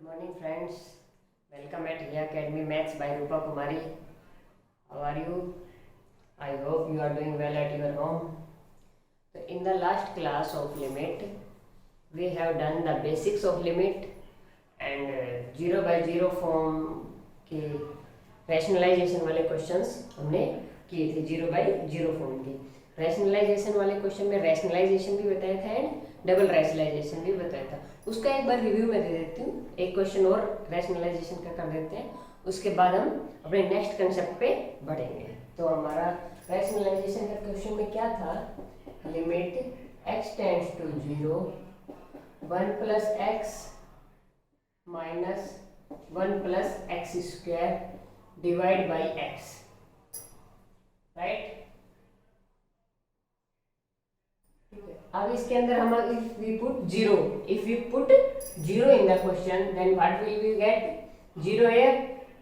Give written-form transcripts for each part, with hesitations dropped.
morning friends, welcome at Ria Academy Maths by Rupa Kumari. How are you? I hope you are doing well at your home. So in the last class of limit, we have done the basics of limit and 0 by 0 form के rationalisation वाले questions हमने किए थे। 0 by 0 form के rationalisation वाले question में rationalisation भी बताया था एंड डबल रैशनलाइजेशन भी बताया था। उसका एक बार रिव्यू मैं दे देती हूँ। एक क्वेश्चन और रैशनलाइजेशन का कर देते हैं, उसके बाद हम अपने नेक्स्ट कंसेप्ट पे बढ़ेंगे। तो हमारा रैशनलाइजेशन का क्वेश्चन में क्या था, limit x tends to 0 1 plus x minus 1 plus x square divide by x, right. अब इसके अंदर हम if we put 0 in the question, then what will we get? 0 here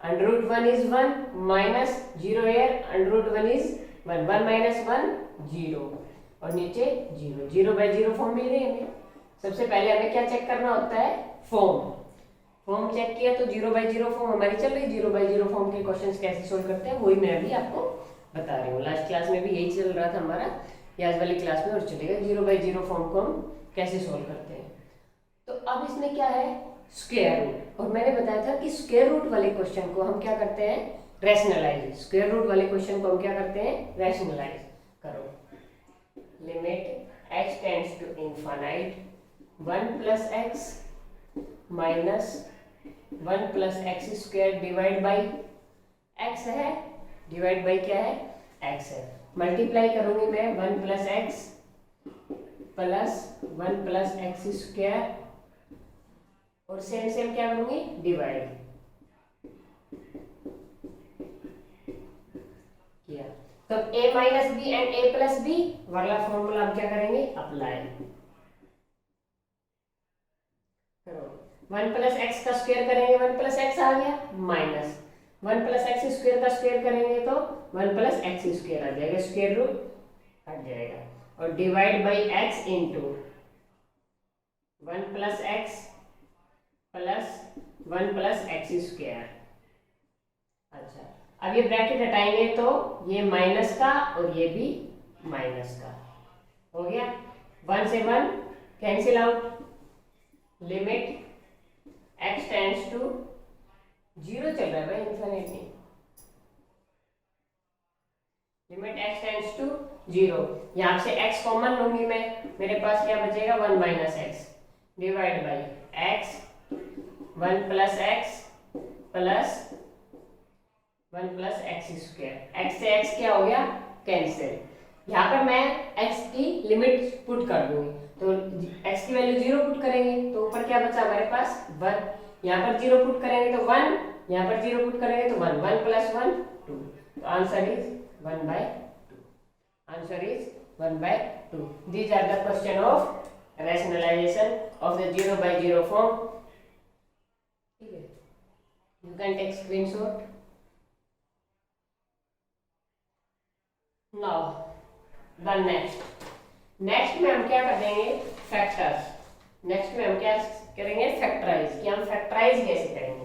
under root 1 is 1 minus 0 here under root 1 is 1 minus 1 0 और नीचे 0 by 0 form मिल गई हमें। सबसे पहले हमें क्या चेक करना होता है, फॉर्म चेक किया तो 0 by 0 फॉर्म हमारी चल रही। 0 by 0 फॉर्म के क्वेश्चंस कैसे सोल्व करते हैं वही मैं अभी आपको बता रही हूँ। लास्ट क्लास में भी यही चल रहा था हमारा, आज वाली क्लास में और चलेगा। 0 by 0 फॉर्म को हम कैसे सोल्व करते हैं। तो अब इसमें क्या है, स्क्वायर रूट। और मैंने बताया था कि स्क्वायर रूट वाले क्वेश्चन को हम क्या करते हैं, रैशनलाइज। स्क्वायर रूट वाले क्वेश्चन को हम क्या करते हैं, रैशनलाइज करो। Limit x tends to infinite 1 plus x minus 1 plus x square divide by x है। डिवाइड बाई क्या है, एक्स है। मल्टीप्लाई करूंगी मैं 1 plus x plus 1 plus x square और सेम क्या करूंगी, डिवाइड किया। तो a minus b and a plus b वाला फॉर्मूला हम क्या करेंगे, अप्लाई करो। 1 प्लस एक्स का स्क्वायर करेंगे 1 प्लस एक्स आ गया, माइनस 1 प्लस एक्स स्क्वायर का स्क्वायर करेंगे तो 1 प्लस एक्स स्क्वायर आ जाएगा, स्क्वायर रूट हट जाएगा। और divide by x into 1 plus x plus 1 plus x square. अच्छा, अब ये ब्रैकेट हटाएंगे तो ये माइनस का और ये भी माइनस का हो गया। 1 से 1 cancel out. Limit x tends to 0 चल रहा है भाई, इनफिनिट नहीं। लिमिट x टेंड्स टू 0, यहां से x कॉमन लूंगी मैं, मेरे पास क्या बचेगा 1 minus x divide by x 1 plus x plus 1 plus x square. x से x क्या हो गया, कैंसिल। यहाँ पर मैं x की लिमिट पुट कर दूंगी तो x की वैल्यू 0 पुट करेंगे तो ऊपर क्या बचा हमारे पास 1। यहाँ पर 0 पुट करेंगे तो 1, यहाँ पर 0 पुट करेंगे तो 1 प्लस 1 2। तो answer is 1 by 2। Answer is 1 by 2। These are the question of rationalization of the 0 by 0 form. ठीक है, you can take screenshot. Now the next में हम क्या कर देंगे, फैक्टर्स। नेक्स्ट में हम क्या करेंगे, फैक्टराइज, कि हम फैक्टराइज कैसे करेंगे।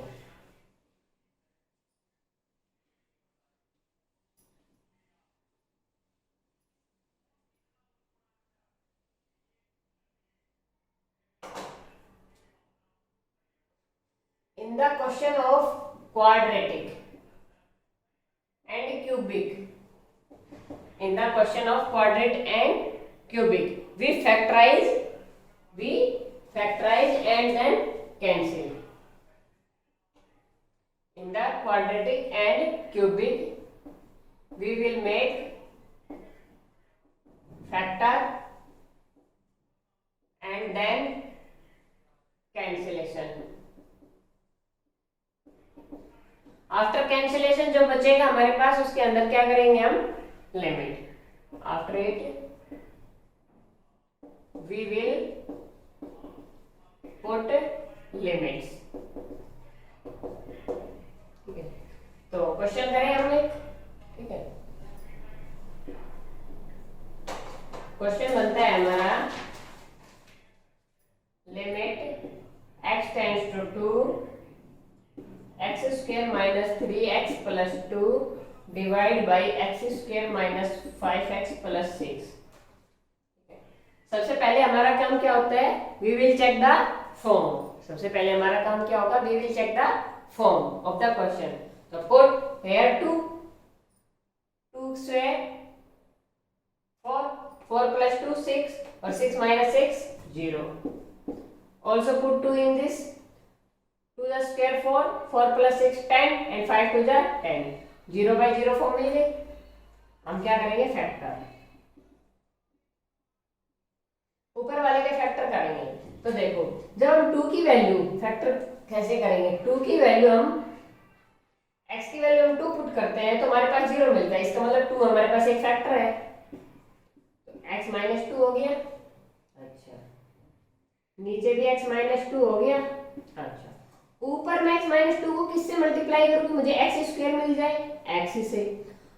In the question of quadratic and cubic, in the question of quadratic and cubic, we factorize and then cancel. In the quadratic and cubic, we will make factor and then cancellation. After cancellation जो बचेगा हमारे पास उसके अंदर क्या करेंगे हम, limit. After it we will put limits. ठीक है, तो क्वेश्चन करें हमने। ठीक है, क्वेश्चन बनता है हमारा, limit x tends to 2 x square minus 3x plus 2 divide by x square minus 5x plus 6। सबसे पहले हमारा काम क्या होता है, we will check the form. सबसे पहले हमारा काम क्या होगा, we will check the form of the question. तो पुट हियर 2 स्क्वायर 4 प्लस 2 6 और 6 minus 6 0. Also put 2 in this, 2 the square 4 plus 6 10 and 5 to the 10, 0 by 0 form मिल गई। हम क्या करेंगे, फैक्टर, ऊपर वाले के फैक्टर करेंगे। तो देखो जब हम 2 की वैल्यू फैक्टर कैसे करेंगे, 2 की वैल्यू हम x की वैल्यू हम 2 पुट करते हैं तो हमारे पास 0 मिलता है, इसका मतलब 2 हमारे पास एक फैक्टर है, तो x माइनस 2 हो गया। अच्छा, नीचे भी x माइनस 2 हो गया। अच्छा, ऊपर मैं x माइनस 2 को किससे मल्टीप्लाई करूंगी, मुझे x स्क्वायर मिल जाए x से,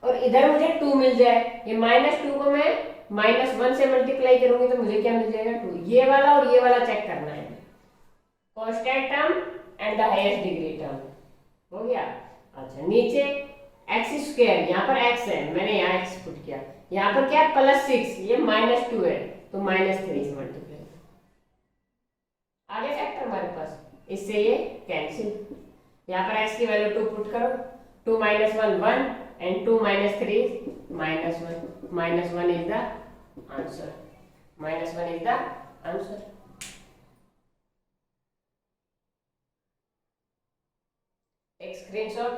और इधर मुझे 2 मिल जाए। ये माइनस 2 को मैं माइनस 1 से मल्टीप्लाई करूंगी तो मुझे क्या मिल जाएगा, 2। ये वाला और ये वाला चेक करना है, constant term and the highest degree term हो गया। अच्छा, नीचे x स्क्वायर, यहाँ पर x है, मैंने यहाँ x पुट किया, यहाँ पर क्या प्लस 6, ये माइनस 2 है तो माइनस 3 से मल्टीप्लाई। आगे फैक्टर हमारे पास, इससे ये कैंसिल। यहाँ पर x की वैल्यू 2 पुट करो, 2 minus 1 1 and 2 minus 3 minus 1, minus 1 is the answer, minus 1 is the answer। एक screenshot,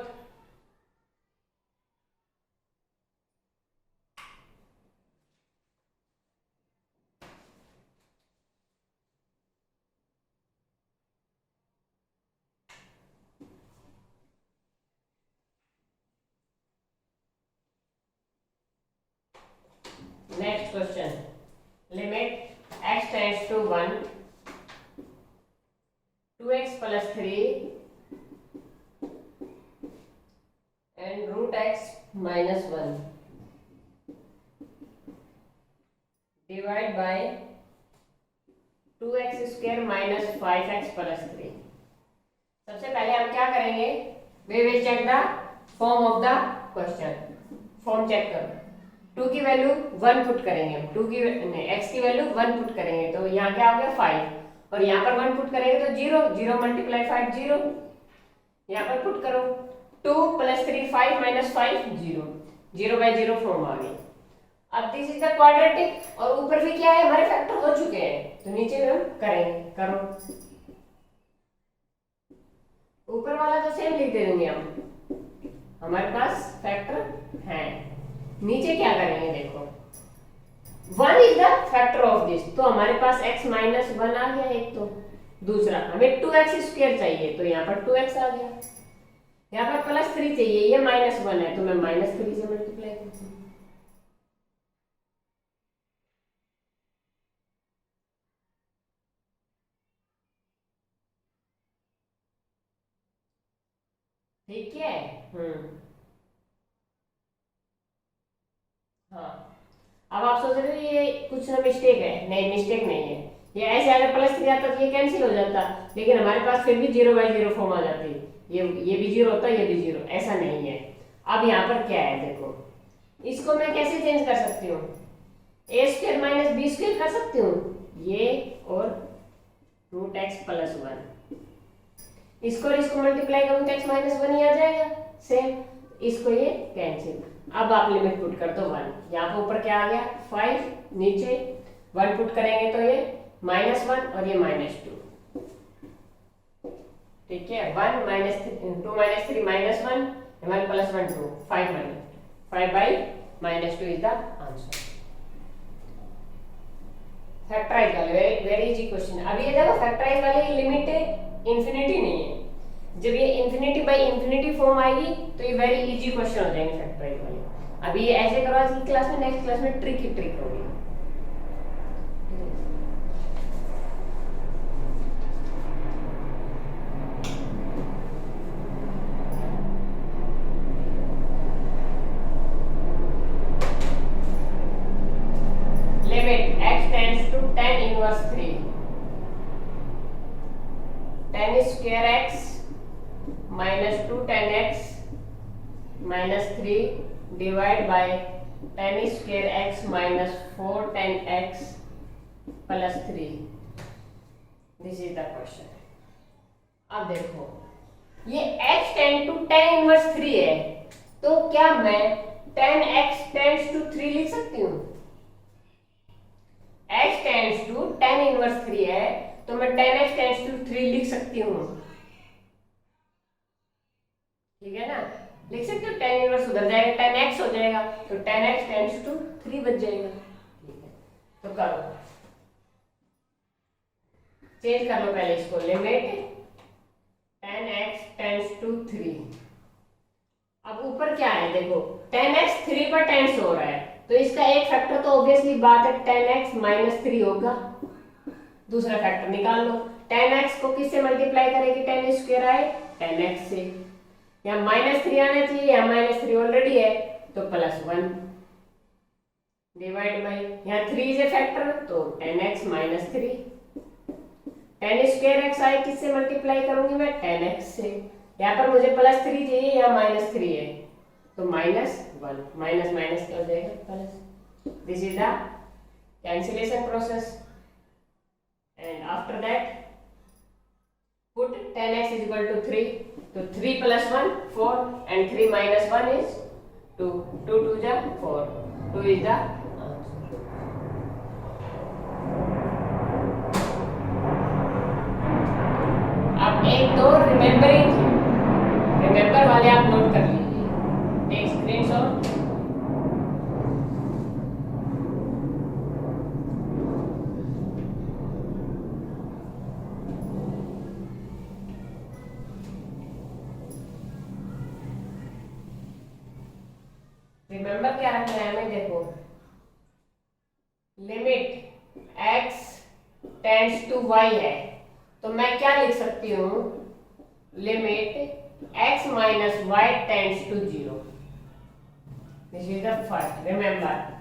next question, limit x tends to 1 2x plus 3 and root x minus 1 divide by 2x square minus 5x plus 3। सबसे पहले हम क्या करेंगे, we will check the form of the question। Form check करो, 2 की value 1 put करेंगे, 2 की x की वैल्यू 1 पुट करेंगे तो यहाँ क्या हो गया 5, और यहाँ पर 1 पुट करेंगे तो 0, 0 मल्टीप्लाई 5 0, यहाँ पर पुट करो 2 प्लस 3 5 माइनस 5 0, 0 बाई 0 फॉर्म आ गई। अब दिस इज द क्वाड्रेटिक, और ऊपर भी क्या है, हमारे फैक्टर हो चुके हैं तो नीचे में हम करेंगे, करो ऊपर वाला तो सेम लिख दे देंगे हम, हमारे पास फैक्टर है। नीचे क्या करेंगे, देखो 1 is the factor of this, तो हमारे पास x माइनस 1 आ गया एक, तो दूसरा हमें 2x स्क्वायर चाहिए तो यहाँ पर 2x आ गया, यहाँ पर प्लस 3 चाहिए, ये माइनस 1 है तो मैं माइनस 3 से मल्टीप्लाई करती हूँ। ठीक है, हाँ। अब आप सोच रहे हो ये कुछ ना मिस्टेक है, नहीं मिस्टेक नहीं है, ये ऐसे अगर प्लस 3 आता तो ये कैंसिल हो जाता, लेकिन हमारे पास फिर भी 0 बाई 0 फॉर्म आ जाती, ये भी 0 होता, ये भी 0, ऐसा नहीं है। अब यहाँ पर क्या है, देखो इसको मैं कैसे चेंज कर सकती हूँ, ए स्क्वायर माइनस बी स्क्वायर कर सकती हूँ, ये और रूट एक्स प्लस 1, इसको और इसको मल्टीप्लाई करूँ तो x माइनस 1 ही आ जाएगा सेम, इसको ये कैंसिल। अब आप लिमिट पुट कर दो 1, यहाँ पर ऊपर क्या आ गया 5, नीचे 1 पुट करेंगे तो ये -1 और ये -2, ठीक है। 1 माइनस 2 माइनस 3 -1 हमारे +1 2 5 minus 5 by -2 is the answer. Factorise वाले वेरी इजी क्वेश्चन। अब ये देखो फैक्टराइज वाले लिमिट इंफिनिटी नहीं है, जब ये इंफिनिटी बाई इंफिनिटी फॉर्म आएगी तो ये वेरी इजी क्वेश्चन हो जाएंगे फैक्टराइज वाले। अभी ये ऐसे करो, आज की क्लास में, नेक्स्ट क्लास में ट्रिक ही ट्रिक होगी। Limit x tends to tan inverse 3 tan square x minus 2 10x minus 3 divide by 10 square x minus 4 10x plus 3। This is the question. अब देखो ये x tend to tan inverse 3 है, तो क्या मैं tan x टेंड्स टू 3 लिख सकती हूँ? x tends to tan inverse 3 है, तो मैं tan x टेंड्स टू 3 लिख सकती हूँ। ठीक है ना, लिख सकते हो। tan इनवर्स उधर जाएगा, tan x हो जाएगा, तो tan x टेंड्स टू 3 बच जाएगा। ठीक है, तो करो, चेंज कर लो पहले इसको। Limit tan x tends to 3। अब ऊपर क्या है देखो, tan x 3 पर टेंड्स हो रहा है, तो इसका एक फैक्टर तो ऑब्वियसली बात है tan x माइनस 3 होगा। दूसरा फैक्टर निकाल लो। tan x को किससे मल्टीप्लाई करेगी? tan स्क्वायर आए tan x से। यहाँ माइनस 3 आना चाहिए, यहाँ माइनस 3 ऑलरेडी है, तो प्लस 1 डिवाइड बाई, यहाँ 3 से फैक्टर, तो tan x minus 3। tan square x आए किससे मल्टीप्लाई करूंगी मैं? tan x से। यहाँ पर मुझे प्लस 3 चाहिए, यहाँ माइनस 3 है, तो माइनस 1। माइनस माइनस क्या हो जाएगा? Plus. This is the cancellation process. And after that put tan x is equal to 3, तो 3 प्लस 1 4 एंड 3 माइनस 1 इज 2। 2 2 जा 4, 2 इज द अब एक तो रिमेम्बरिंग थी, रिमेम्बर वाले आप नोट कर लीजिए, टेक स्क्रीनशॉट। रिमेम्बर क्या रखना है हमें? देखो, limit x tends to y है, तो मैं क्या लिख सकती हूँ? Limit x minus y tends to 0। This is the first. Remember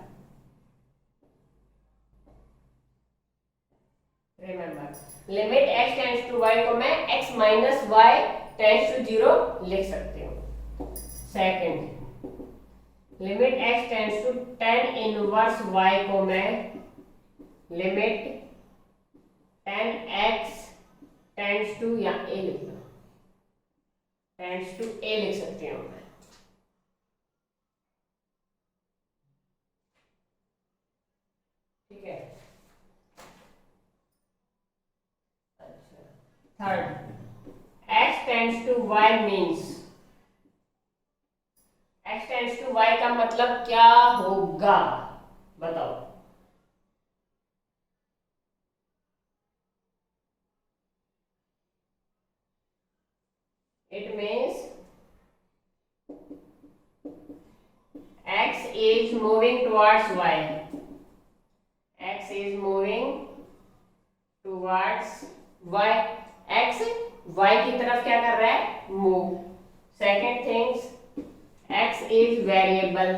limit x tends to y को मैं x minus y tends to 0 लिख सकती हूँ। Second, limit x tends to tan inverse y को मैं limit tan x tends to, या a लिख लो, tends to a लिख सकती हूँ मैं। ठीक है। अच्छा, third, x tends to y means, x tends to y का मतलब क्या होगा बताओ? It means x is moving towards y. X is moving towards y. X y की तरफ क्या कर रहा है? Move. Second things, x is variable,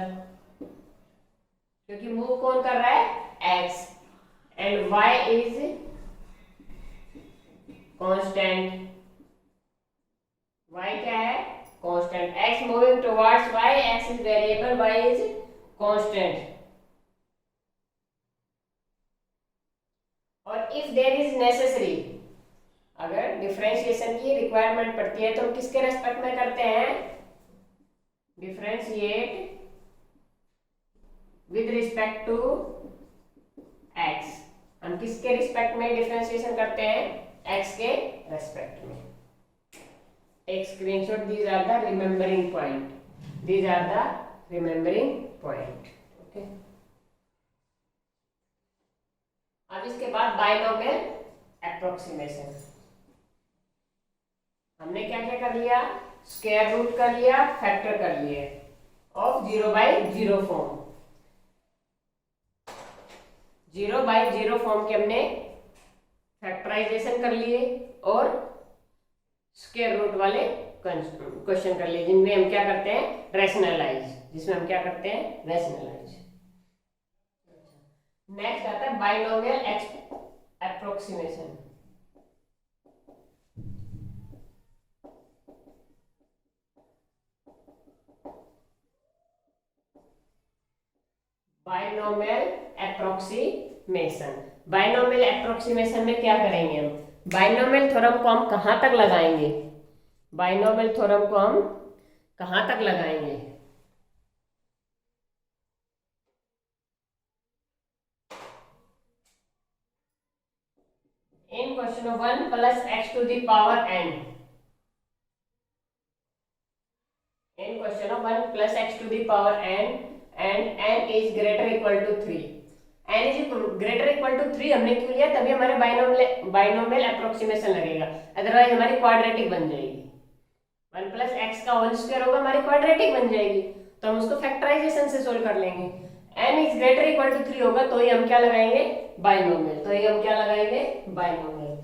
क्योंकि मूव कौन कर रहा है? x, and y is constant। y क्या है? Constant. x moving towards y, x is variable, y is constant. और इफ देयर इज नेसेसरी, अगर डिफरेंशिएशन की रिक्वायरमेंट पड़ती है, तो हम किसके रेस्पेक्ट में करते हैं? Differentiate with respect to x। हम किसके रिस्पेक्ट में डिफरेंशिएशन करते हैं? x के रेस्पेक्ट में। Take screenshot. These are the remembering point. These are the remembering point. Okay. अब इसके बाद बाइनोमियल एप्रोक्सीमेशन। हमने क्या क्या कर लिया? स्क्वायर रूट कर लिया, फैक्टर कर लिए of 0 by 0 form. 0 by 0 form के हमने फैक्टराइजेशन कर लिए और स्क्वायर रूट वाले क्वेश्चन कर लिए, जिनमें हम क्या करते हैं? रैशनलाइज। जिसमें हम क्या करते हैं? रैशनलाइज। नेक्स्ट आता है binomial approximation. Binomial approximation. Binomial approximation में क्या करेंगे हम, बाइनोमियल थ्योरम को हम कहाँ तक लगाएंगे, बाइनोमियल थ्योरम को हम कहाँ तक लगाएंगे, in question 1 plus x to the power n, in question 1 plus x to the power n and n is greater equal to 3, n is greater equal to 3 हमने क्यों लिया, तभी हमारे बाइनोमियल एप्रोक्सीमेशन लगेगा, अदरवाइज हमारी क्वाड्रेटिक बन जाएगी। 1 plus x का होल स्क्वायर होगा, हमारी क्वाड्रेटिक बन जाएगी, तो हम उसको फैक्टराइजेशन से सोल्व कर लेंगे। n is greater equal to 3 होगा तो ही हम क्या लगाएंगे, बाइनोमियल, तो ही हम क्या लगाएंगे, बाइनोमियल।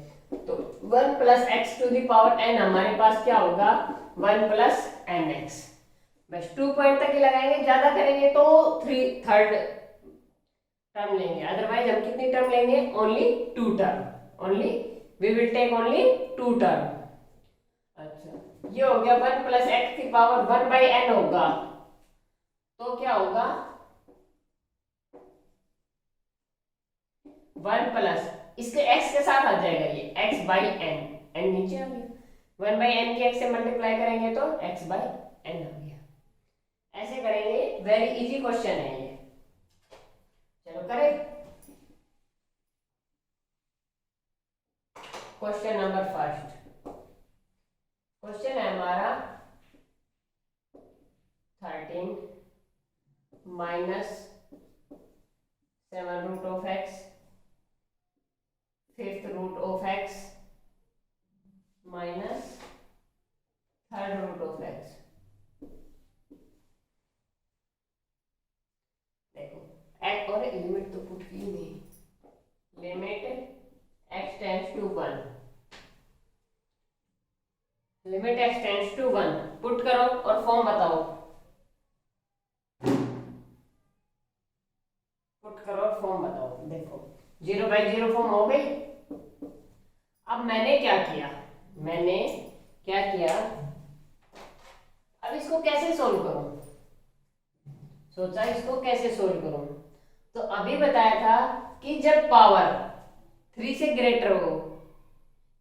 तो 1 plus x to the power n हमारे पास क्या होगा, 1 प्लस एन एक्स, बस 2 पॉइंट तक ही लगाएंगे, ज्यादा करेंगे तो थर्ड टर्म लेंगे, अदरवाइज हम कितनी टर्म लेंगे, only 2 term, only we will take only 2 term. अच्छा, ये हो गया 1 प्लस एक्स की पावर 1 बाई एन होगा, तो क्या होगा 1 प्लस इसके x के साथ आ जाएगा ये x बाई एन, एन नीचे आ गया, 1 बाई एन की x से मल्टीप्लाई करेंगे तो x बाई एन आ गया। ऐसे करेंगे, वेरी इजी क्वेश्चन है ये, चलो करें। क्वेश्चन नंबर फर्स्ट, क्वेश्चन है हमारा 13 minus 7 root of x, fifth root of x minus third root of x. देखो एक्स और लिमिट तो पुट की नहीं, limit x tends to 1, limit x tends to 1 put करो और फॉर्म बताओ, पुट करो और फॉर्म बताओ। देखो 0 बाई 0 फॉर्म हो गई। अब मैंने क्या किया, मैंने क्या किया, अब इसको कैसे सोल्व करूं, सोचा इसको कैसे सोल्व करूं, तो अभी बताया था कि जब पावर 3 से ग्रेटर हो,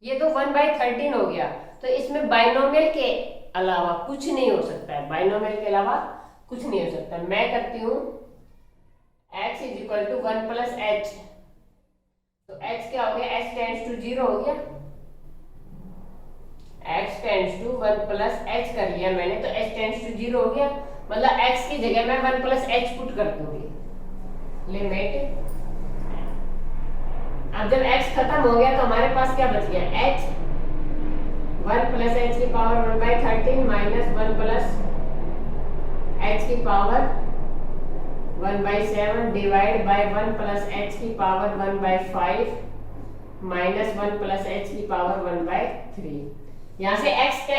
ये तो 1 बाई 13 हो गया, तो इसमें बाइनोमियल के अलावा कुछ नहीं हो सकता है, बाइनोमियल के अलावा कुछ नहीं हो सकता। मैं करती हूं x is equal to 1 plus h, तो h क्या हो गया, h टेंड्स टू 0 हो गया, x tends to 1 plus h कर लिया मैंने, तो h टेंड्स टू 0 हो गया, मतलब x की जगह मैं 1 प्लस h पुट कर दूंगी, लिमिट। अब जब x खत्म हो गया तो हमारे पास क्या बच गया, h 1 प्लस h की power 1 by 13 minus 1 plus h की power 1 by 7 divide by 1 plus h की power 1 by 5 minus 1 plus h की पावर 1 बाई 3। यहाँ से x के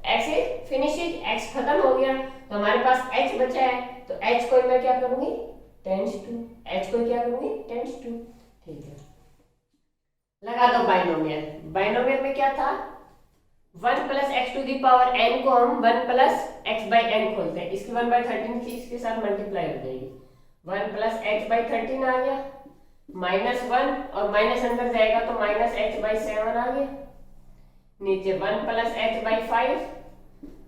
x फिनिशेज, x खत्म हो गया तो हमारे पास h बचा है, तो h को मैं क्या करूंगी, टेंस टू, h को क्या करूंगी, टेंस टू, ठीक है। लगा दो बाइनोमियल, बाइनोमियल में क्या था, 1 plus x to the power n को हम 1 प्लस एक्स बाई एन खोलते हैं, इसकी 1 बाई 13 की इसके साथ मल्टीप्लाई हो जाएगी, 1 प्लस एक्स बाई 13 आ गया, माइनस 1 और माइनस अंदर जाएगा तो माइनस एच बाई 7 आ गया, नीचे 1 plus H by 5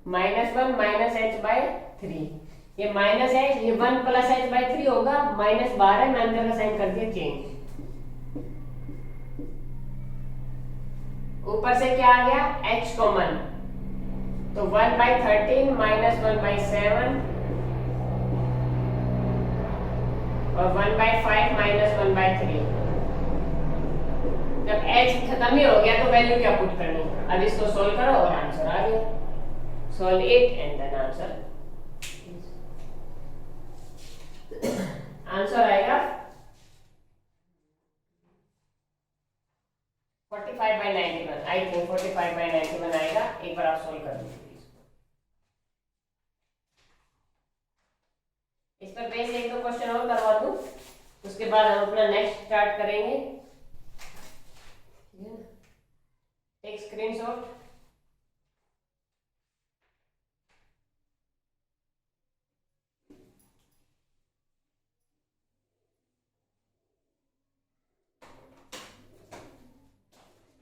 minus 1 minus H by 3, ये माइनस है, ये 1 प्लस एच बाई 3 होगा, माइनस बाहर है, मैं अंदर का साइन कर दिया चेंज, ऊपर से क्या आ गया, h कॉमन, तो 1 बाई 13 माइनस 1 बाई 7 और 1 बाई 5 माइनस 1 बाई 3। जब h खत्म ही हो गया तो वैल्यू क्या पुट करनी, अब इसको सोल्व करो और आंसर आ गया, solve it and then answer, answer आएगा 45 बाई 91, आई थिंक 45 बाई 91 आएगा, एक बार आप सोल्व कर लीजिए। इस पर बेस एक दो क्वेश्चन और करवा दूं, उसके बाद हम अपना नेक्स्ट स्टार्ट करेंगे। टेक स्क्रीनशॉट,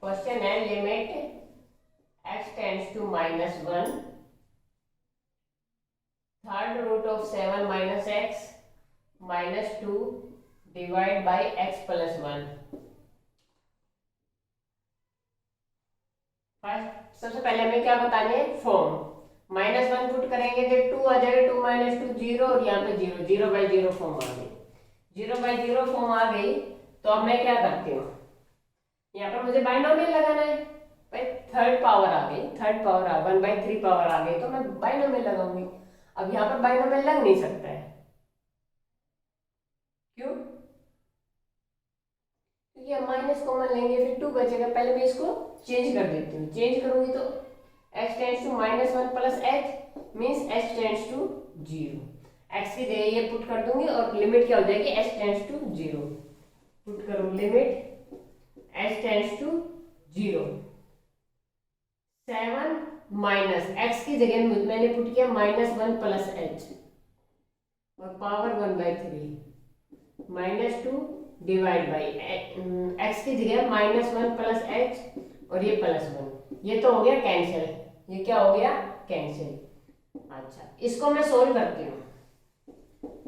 क्वेश्चन है limit x tends to -1, third root of 7 minus x -2 divide by x plus 1। First सबसे पहले हमें क्या बताने है, फॉर्म। -1 पुट करेंगे तो 2 आ जाएगा, 2 - 2 0, और यहाँ पे 0, 0/0 फॉर्म आ गई। 0/0 फॉर्म आ गई तो अब मैं क्या करती हूँ, यहाँ पर मुझे बाइनोमियल लगाना है। भाई थर्ड पावर आ गई, 1/3 पावर आ गई तो मैं बाइनोमियल लगाऊंगी। अब यहाँ पर बाइनोमियल लग नहीं सकता है, क्यों? क्योंकि हम माइनस कॉमन लेंगे, फिर 2 बचेगा। पहले मैं इसको चेंज कर देती हूँ। चेंज करूंगी तो x tends to -1 plus h means x tends to 0। x की जगह ये पुट कर दूंगी और लिमिट क्या हो जाएगी, h टेंड्स टू 0। पुट करूँ limit h tends to 0, 7 minus x की जगह मैंने पुट किया -1 प्लस h और पावर 1/3 -2 डिवाइड बाई x की जगह -1 प्लस h और ये +1। ये तो हो गया कैंसिल, ये क्या हो गया, कैंसिल। अच्छा, इसको मैं सोल्व करती हूँ।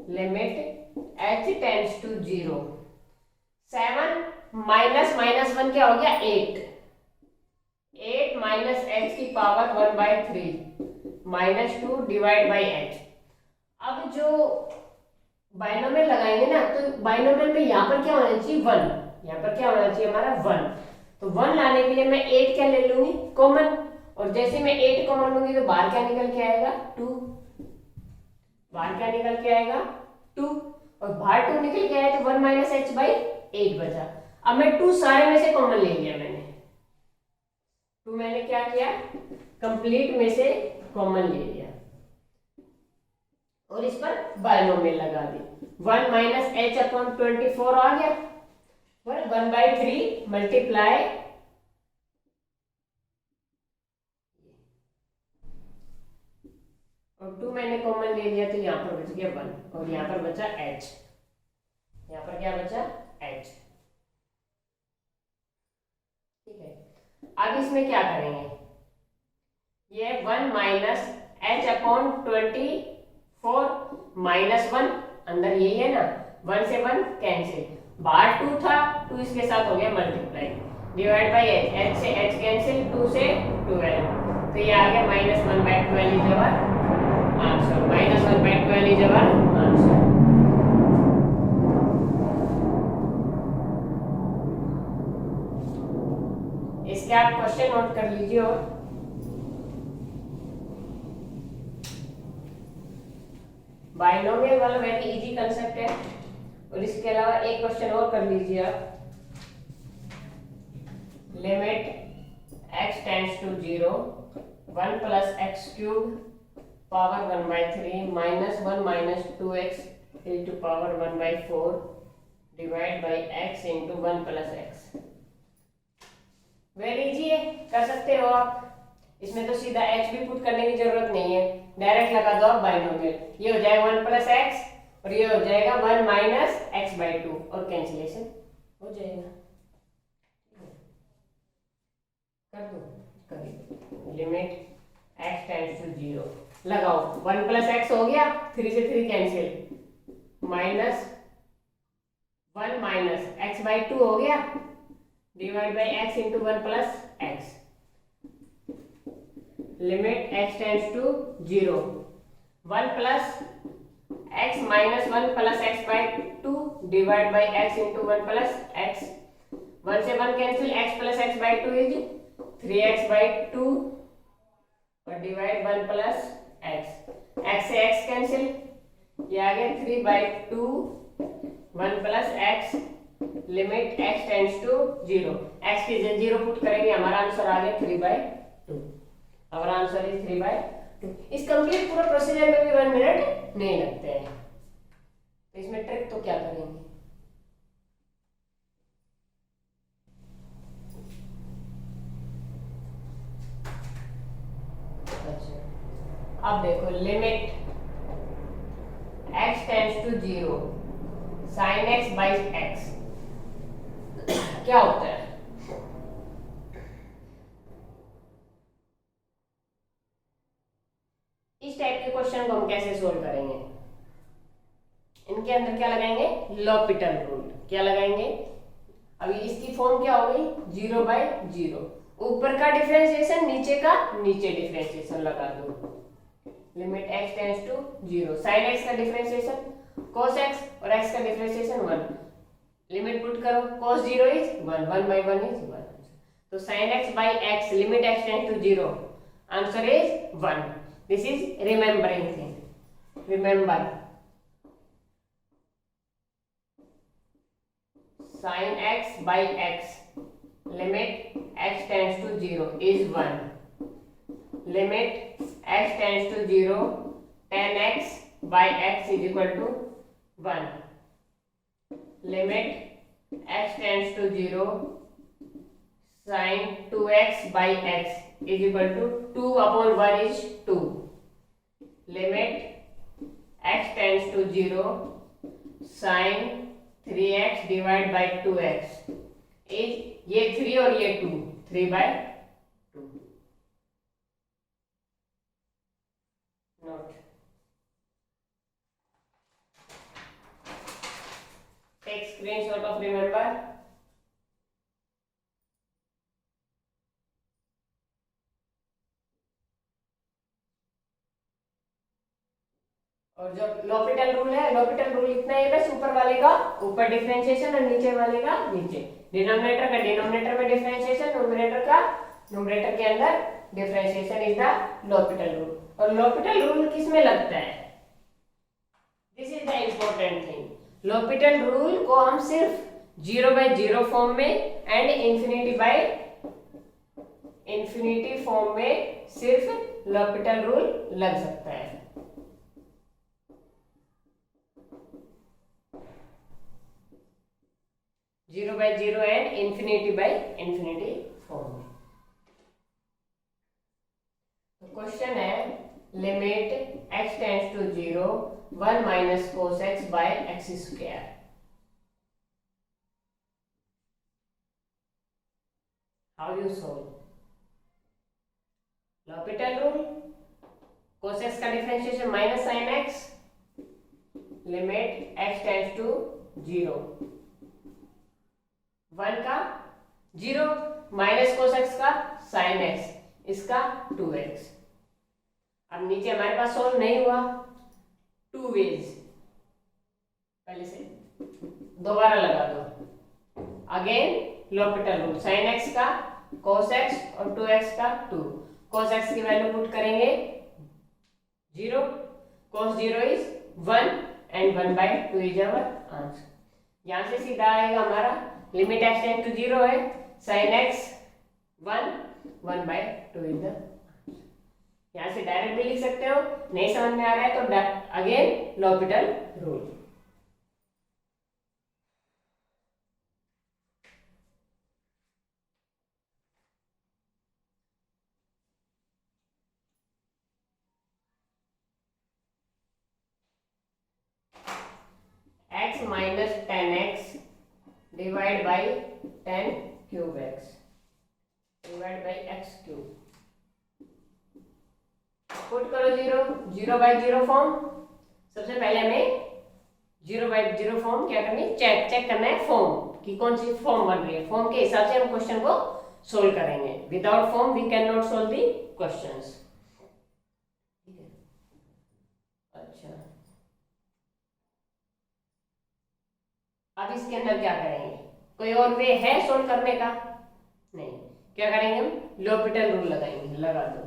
Limit h tends to 0, 7 minus -1 क्या हो गया, 8 माइनस h की पावर 1/3 -2 डिवाइड बाई h। अब जो बाइनोमियल लगाएंगे ना, तो बाइनोमियल में यहाँ पर क्या होना चाहिए, 1। यहाँ पर क्या होना चाहिए हमारा, 1। तो 1 लाने के लिए मैं 8 क्या ले लूंगी, कॉमन। और जैसे मैं 8 कॉमन लूंगी तो बाहर क्या निकल के आएगा, 2। बाहर क्या निकल के आएगा, 2। और बाहर 2 निकल के आया तो 1 माइनस h/8 बचा। अब मैं 2 सारे में से कॉमन ले लिया मैंने। 2 मैंने क्या किया, कंप्लीट में से कॉमन ले लिया और इस पर बाइनोमियल लगा दी। 1 माइनस h/24 आ गया, पर 1/3 मल्टीप्लाई और 2 मैंने कॉमन ले लिया तो यहाँ पर बच गया 1 और यहाँ पर बचा h। यहाँ पर क्या बचा, h। ठीक है, अब इसमें क्या करेंगे, ये 1 माइनस h/24 -1 अंदर यही है ना, 1 से 1 कैंसिल, बाहर 2 था, 2 इसके साथ हो गया मल्टीप्लाई, डिवाइड बाई h से h कैंसिल, 2 से 12, तो ये आ गया -1/12 is our answer. -1/12 is our answer. इसके आप क्वेश्चन नोट कर लीजिए। और बाइनोमियल वाला वेरी इजी कंसेप्ट है। और इसके अलावा एक क्वेश्चन और कर लीजिए आप, limit x tends to 0, 1 plus x³ power 1/3 -1 minus 2x into power 1/4 divide by x into 1 plus x। Very easy है, कर सकते हो आप। इसमें तो सीधा h भी पुट करने की जरूरत नहीं है, डायरेक्ट लगा दो आप बाइनोमियल। ये हो जाएगा 1 प्लस x और ये हो जाएगा 1 माइनस x/2 और कैंसिलेशन हो जाएगा। कर दो, करिए। लिमिट x टेंड्स टू 0 लगाओ, 1 प्लस x हो गया, 3 से 3 कैंसिल, माइनस 1 माइनस x/2 हो गया, divide by x into 1 plus x। Limit x tends to 0, 1 plus x minus 1 plus x/2 divide by x into 1 plus x। 1 से 1 cancel, x plus x/2 is 3x/2 और divide 1 plus x। x से x cancel, ये आ गया 3/2 1 plus x। Limit x tends to 0, x की जगह 0 put करेंगे, हमारा आंसर आ गया 3/2। हमारा आंसर इज 3/2। इस कंप्लीट पूरा प्रोसीजर में भी 1 मिनट नहीं लगते हैं। तो इसमें ट्रिक तो क्या करेंगे, अच्छा अब देखो, limit x tends to 0 sin x by x क्या होता है, क्वेश्चन को हम कैसे सोल्व करेंगे, इनके अंदर क्या लगाएंगे, l'Hopital रूल। क्या लगाएंगे, अभी इसकी फॉर्म क्या हो गई, 0/0, ऊपर का डिफरेंशिएशन नीचे का नीचे डिफरेंशिएशन लगा दो, limit x tends to 0, sin x का डिफरेंशिएशन cos x और x का डिफरेंशिएशन 1, लिमिट पुट करो, cos 0 इज 1, 1/1 इज 1, तो sin x by x limit x tends to 0, answer is 1। This is remembering thing, remember sin x by x limit x tends to 0 is 1, limit x tends to 0 tan x by x is equal to 1, limit x tends to 0 sin 2x by x is equal to 2/1 is 2, limit x tends to 0 sin 3x divide by 2x is, ये 3 और ये 2, 3/2। Note, take screenshot of remember. और जो l'Hopital rule है, l'Hopital rule इतना है बस, ऊपर वाले का ऊपर डिफरेंशिएशन और नीचे वाले का नीचे, डिनोमिनेटर का डिनोमिनेटर में डिफरेंशिएशन, न्यूमरेटर का न्यूमरेटर के अंदर differentiation is the l'Hopital rule. और l'Hopital रूल किस में लगता है, this is the important thing, l'Hopital rule को हम सिर्फ 0/0 फॉर्म में एंड इंफिनिटी फॉर्म में सिर्फ l'Hopital रूल लग सकता है। 0/0 एंड इंफिनिटी फॉर्म में। तो क्वेश्चन है limit x tends to 0 1 minus cos x by x square। How you solve, l'Hopital rule, cos x का differentiation minus sin x, limit x tends to 0 1 का 0 minus cos x का sin x, इसका 2x। अब नीचे हमारे पास solve नहीं हुआ, 2 veg, पहले से दोबारा लगा दो, again l'Hopital rule, sin x का cos x और 2x का 2, cos x की वैल्यू पुट करेंगे 0, cos 0 is 1 and 1/2 is our answer. यहां से सीधा आएगा हमारा लिमिट x टेंड टू 0 है, sin x 1 1/2 इज द, यहां से डायरेक्ट भी लिख सकते हो, नहीं समझ में आ रहा है तो again l'Hopital rule. x minus 10x divide by 10 cube x divide by x cube, put करो 0/0 फॉर्म। सबसे पहले हमें 0/0 फॉर्म क्या करनी है, चेक करना है फॉर्म कि कौन सी फॉर्म बन रही है, फॉर्म के हिसाब से हम क्वेश्चन को सोल्व करेंगे, without form we can not solve the questions. अच्छा, अब इसके अंदर क्या करेंगे, कोई और वे है सोल्व करने का, नहीं, क्या करेंगे हम l'Hopital रूल लगाएंगे, लगा दो,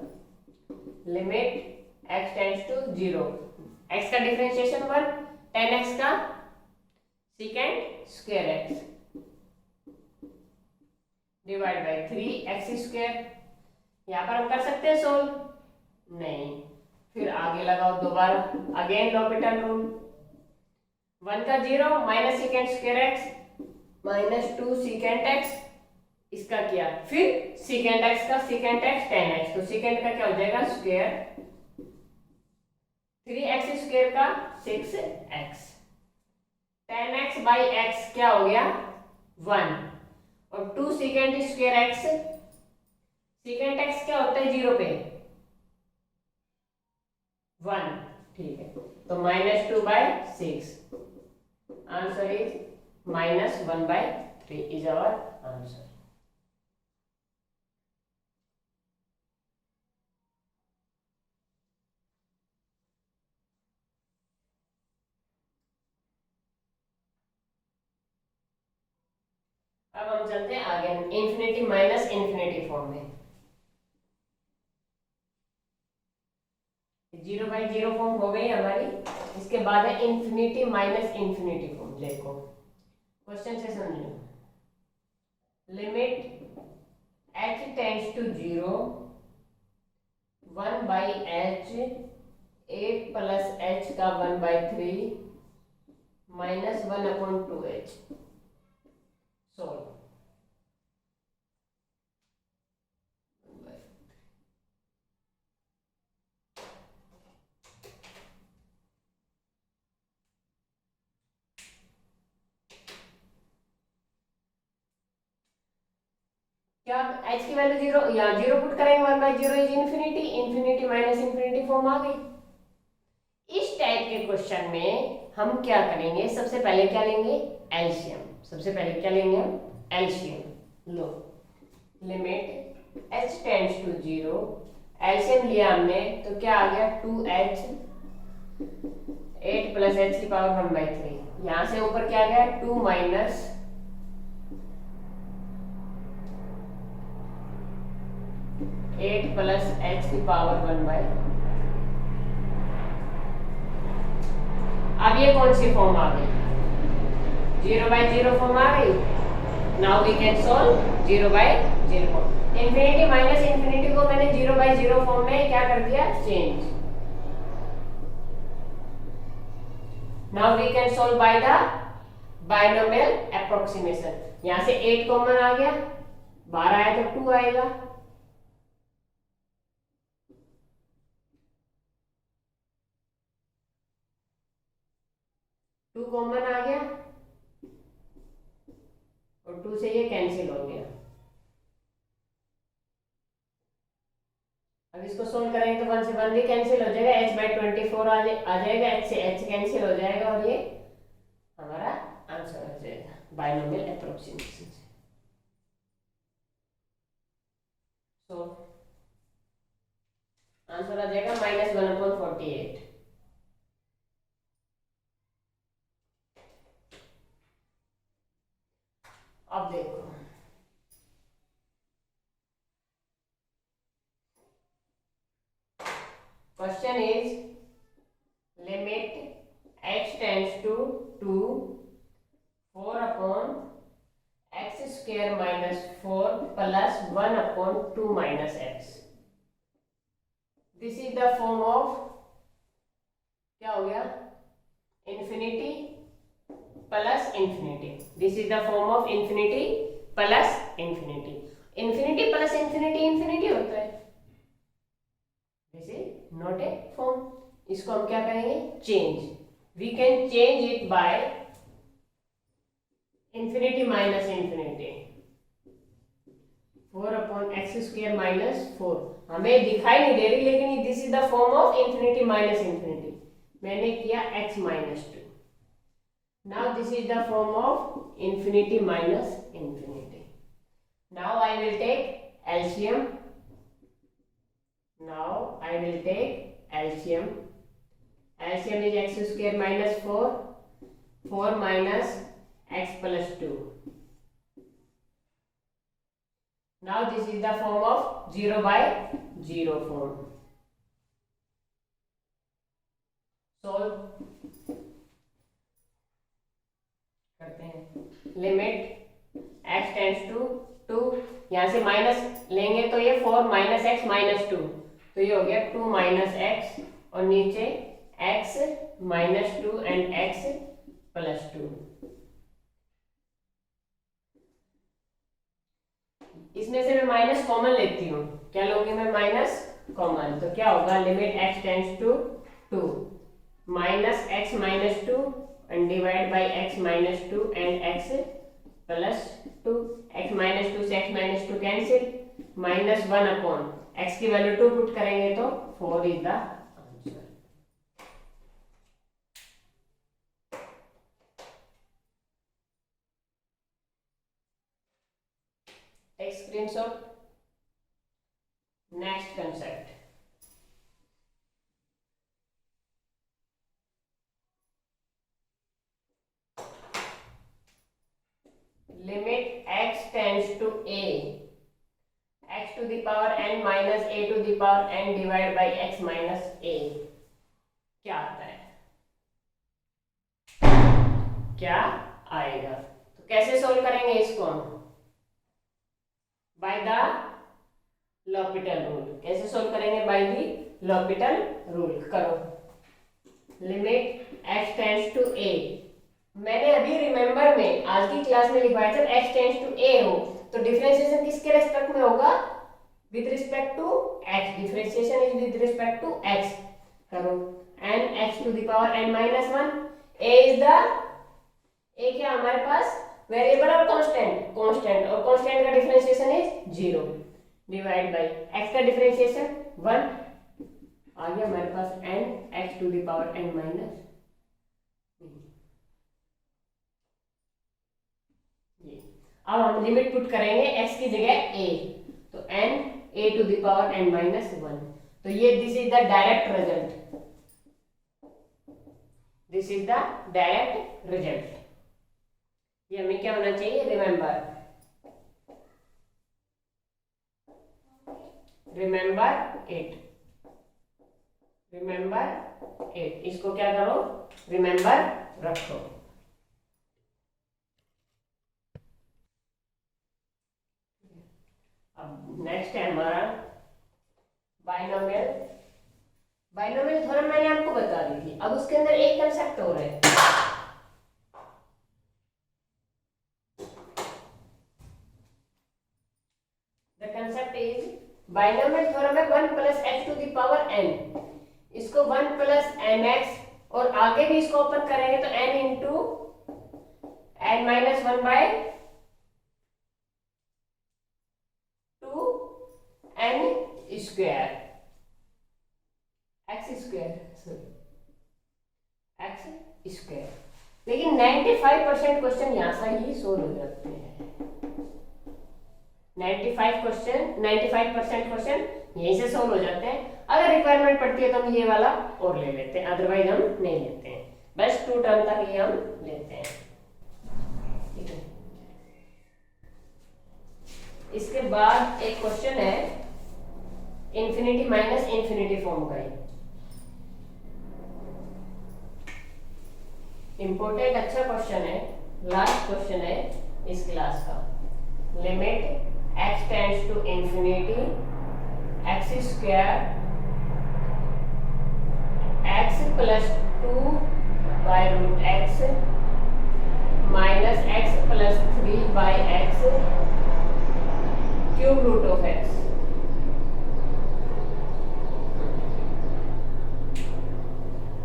limit x tends to 0, x का डिफरेंशिएशन 1, tan x का secant square x divide by 3x square. यहां पर हम कर सकते हैं सोल्व, नहीं, फिर आगे लगाओ दोबारा, अगेन l'Hopital रूल, 1 का 0 minus secant square x minus 2 secant x, इसका किया, फिर secant x का secant x tan x, तो secant का क्या हो जाएगा स्क्वायर, 3x स्क्वायर का 6x, tan x by x क्या हो गया 1 और 2 secant square x, secant x क्या होता है 0 पे 1, ठीक है, तो -2/6 answer is -1/3 is our answer. अब हम चलते हैं आगे इंफिनिटी माइनस इंफिनिटी फॉर्म में। 0/0 फॉर्म हो गई हमारी। इसके बाद है इंफिनिटी माइनस इंफिनिटी फॉर्म। देखो क्वेश्चन से समझो। Limit h tends to 0 1/h 8 plus h का 1/3 -1/2h। सॉल्व। क्या h की वैल्यू 0 या 0 पुट करेंगे 1/0 is infinity. Infinity minus infinity form आ गई। इस टाइप के क्वेश्चन में हम क्या करेंगे, सबसे पहले क्या लेंगे, एलसीएम। सबसे पहले क्या लेंगे हम, एलसीएम लो। Limit h tends to 0, LCM लिया हमने तो क्या आ गया 2h 8 प्लस h की पावर 1/3। यहां से ऊपर क्या गया 2 माइनस 8 प्लस h की पावर 1/। अब ये कौन सी फॉर्म आ गई, 0/0 फॉर्म आ गई। Now we can solve 0/0 form. Infinity minus infinity को मैंने 0/0 फॉर्म में क्या कर दिया, change. Now we can solve by the binomial approximation. यहां से 8 कॉमन आ गया, 12 आया तो 2 आएगा। टू कॉमन आ गया और 2 से ये कैंसिल हो गया। अब इसको सोल्व करेंगे तो 1 से 1 भी कैंसिल हो जाएगा, h/24 आ जाएगा, h से h कैंसिल हो जाएगा और ये हमारा आंसर आ जाएगा बायनोमियल अप्रोक्सीमेशन से। सो आंसर आ जाएगा -1/48। अब देखो question is limit h tends to 2 4/x² -4 plus 1/2 -x। This is the form of, क्या हो गया, infinity plus infinity. This is the form of infinity plus infinity. Infinity plus infinity infinity होता है, this is not a form. इसको हम क्या करेंगे, change. We can change it by infinity minus infinity 4/x² -4। हमें दिखाई नहीं दे रही लेकिन this is the form of infinity minus infinity. मैंने किया x -2। Now this is the form of infinity minus infinity. Now I will take LCM. Now I will take LCM. LCM is x² -4, 4 minus x plus 2. Now this is the form of 0/0 form. Solve. करते हैं। Limit x tends to 2, यहाँ से minus लेंगे तो ये 4 minus x -2, तो ये हो गया 2 माइनस x और नीचे x -2 एंड x प्लस 2। इसमें से मैं माइनस कॉमन लेती हूँ, क्या लूंगी मैं, माइनस कॉमन। तो क्या होगा, limit x tends to 2 minus x -2 and divide by x -2 and x plus 2। x -2 से x -2 कैंसिल, -1 अपॉन x की वैल्यू 2 पुट करेंगे तो 4 is the answer. Screenshot. Next concept, limit x tends to a, x to the power n minus a to the power n divided by x minus a, क्या आता है, क्या आएगा? तो कैसे सोल्व करेंगे इसको हम? By the L'Hopital rule. कैसे सोल्व करेंगे? By the L'Hopital rule. करो, limit x tends to a, मैंने अभी रिमेंबर में आज की क्लास में लिखवाया जब x टेंड्स टू a हो तो डिफरेंशिएशन किसके रेस्पेक्ट में होगा? With respect to x। Differentiation is with respect to x। करो, n x to the power n minus 1, a is the, a क्या हमारे पास वेरिएबल और कांस्टेंट, कांस्टेंट, और कांस्टेंट का differentiation is 0 divide by x का डिफरेंशिएशन 1, आ गया हमारे पास n x to the power n minus, अब हम लिमिट पुट करेंगे x की जगह a, तो n a to the power n minus 1, तो ये this is the direct result, this is the direct result. ये हमें क्या होना चाहिए? Remember, remember it, remember it, इसको क्या करो? रिमेंबर रखो। अब नेक्स्ट है हमारा बाइनोमियल। बाइनोमियल थ्योरम मैंने आपको बता दी थी, अब उसके अंदर एक कंसेप्ट और है, the concept is binomial theorem है 1 plus x to the power n, इसको 1 प्लस एन एक्स, और आगे भी इसको ओपन करेंगे तो n into n minus 1 by 2 n square, x square, x square. लेकिन 95% क्वेश्चन यहाँ से ही सोल्व हो जाते हैं, 95% क्वेश्चन यहीं से सोल्व हो जाते हैं। अगर रिक्वायरमेंट पड़ती है तो हम ये वाला और ले लेते हैं, अदरवाइज हम नहीं लेते हैं, बस 2 टर्म तक ये हम लेते हैं, ठीक है। इसके बाद एक क्वेश्चन है इंफिनिटी माइनस इंफिनिटी फॉर्म का, इंपॉर्टेंट अच्छा क्वेश्चन है, लास्ट क्वेश्चन है इस क्लास का। Limit x tends to infinity x square x plus 2 by root x minus x plus 3 by x cube root of x।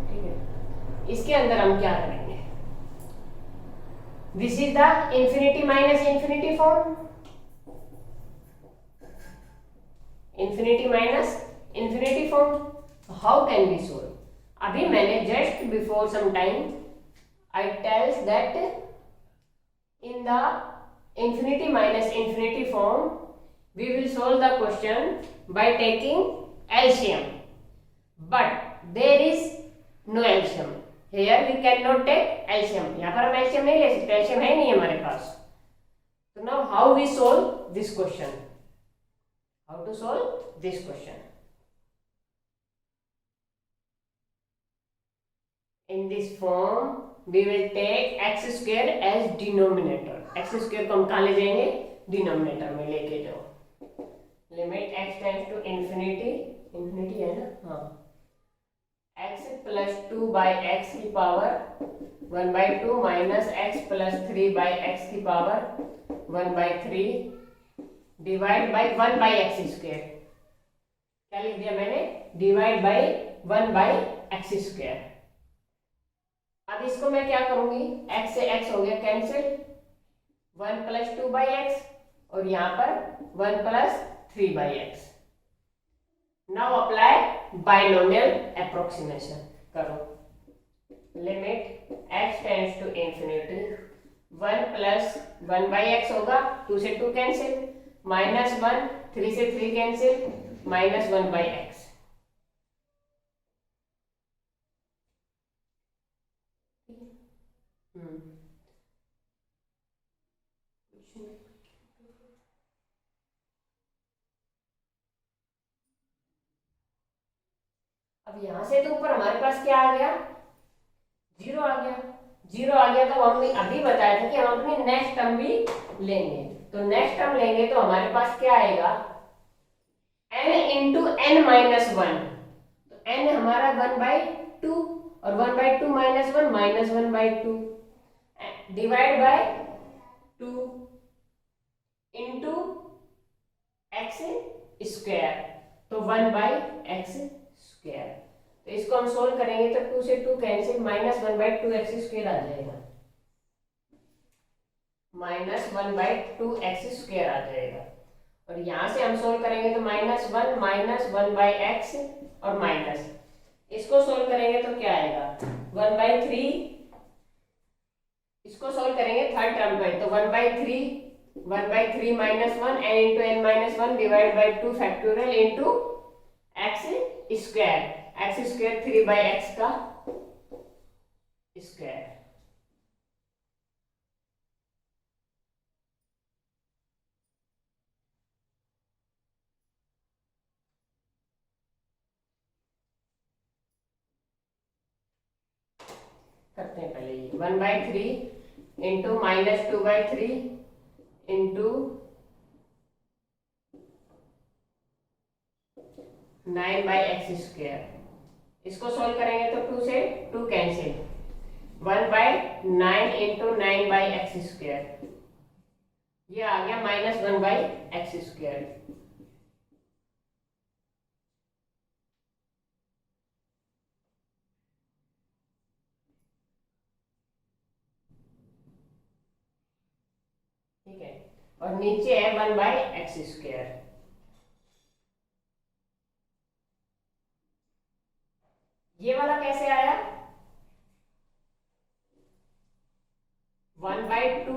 ठीक है, इसके अंदर हम क्या करेंगे? This is the infinity minus infinity form, infinity minus infinity form. How can we solve? अभी मैंने just before some time I tells that in the infinity minus infinity form we will solve the question by taking LCM, but there is no LCM. Here we cannot take LCM. यहाँ पर हम LCM नहीं ले सकते, LCM है नहीं हमारे पास। So now how we solve this question? How to solve this question? In this form we will take x square as denominator. x square को हम कहाँ ले जाएंगे? डिनोमिनेटर में लेके जाओ। Limit x tends to infinity, infinity है ना, हाँ, x प्लस 2 बाई एक्स की power 1 by 2 minus x plus 3 by x की power 1 by 3 divide by 1 by x square. क्या लिख दिया मैंने? Divide by 1 by x square. अब इसको मैं क्या करूंगी? x से x हो गया कैंसिल, 1 प्लस 2 बाई एक्स और यहाँ पर 1 plus 3 by x. Now apply binomial approximation. करो, limit x tends to infinity 1 plus 1 by x होगा, 2 से 2 कैंसिल, -1, 3 से 3 कैंसिल, -1/x। अब यहां से तो ऊपर हमारे पास क्या आ गया, 0 आ गया। 0 आ गया तो हमने अभी बताया था कि हम अपनी नेक्स्ट टर्म भी लेंगे। तो नेक्स्ट टर्म लेंगे तो हमारे पास क्या आएगा, n इंटू n माइनस 1। तो n हमारा 1/2 और 1/2 minus 1 -1/2 divide by 2 into x square, तो 1/x स्क्वायर। तो इसको हम सोल्व करेंगे तो 2 से 2 कैंसिल, -1/2x स्क्वायर आ जाएगा, -1/2x स्क्वायर आ जाएगा। और यहां से हम सोल्व करेंगे तो -1 -1/x और माइनस, इसको सोल्व करेंगे तो क्या आएगा 1/3। इसको सोल्व करेंगे थर्ड टर्म पे तो 1/3 minus 1 n into n minus 1 divide by 2 factorial into x square, x square 3/x का स्क्वायर। करते हैं पहले ये 1/3 इंटू -2/3 इंटू 9/x स्क्वायर। इसको सोल्व करेंगे तो 2 से 2 कैंसिल, 1/9 इंटू 9/x स्क्वायर, ये आ गया -1/x स्क्वायर। ठीक है, और नीचे है 1/x स्क्वायर। ये वाला कैसे आया, 1/2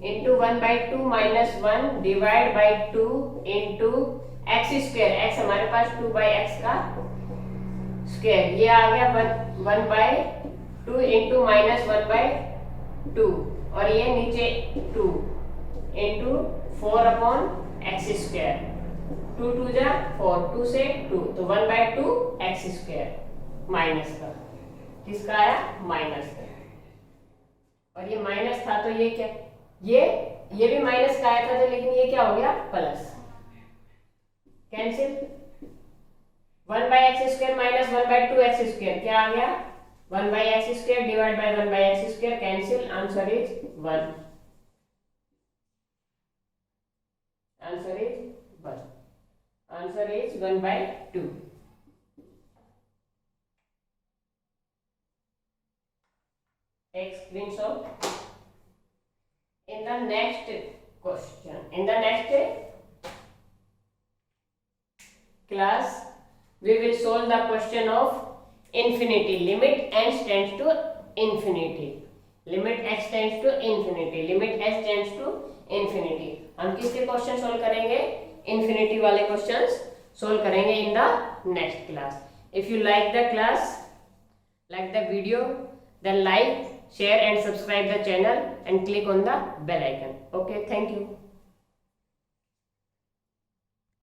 into 1/2 minus 1 divide by 2 into x square, x हमारे पास 2/x का स्क्वायर, ये आ गया 1/2 इंटू -1/2 और ये नीचे 2 इंटू 4/x स्क्वायर, 2 2 जा 4, 2 से 2 तो 1/2 x स्क्वायर माइनस का, किसका आया माइनस का। और ये माइनस था तो ये क्या, ये भी माइनस का आया था तो, लेकिन ये क्या हो गया plus, cancel 1/x square minus 1/2x square क्या आ गया 1/x square divide by 1/x square, cancel, answer is 1, answer is 1, answer is 1/2। Take screenshot. In the next question, in the next class, we will solve the question of infinity. Limit n tends to infinity. Limit x tends to infinity. Limit s tends to infinity. हम किसके question solve करेंगे, infinity वाले questions solve करेंगे in the next class. If you like the class, like the video, then like, share and subscribe the channel and click on the bell icon. Okay, thank you.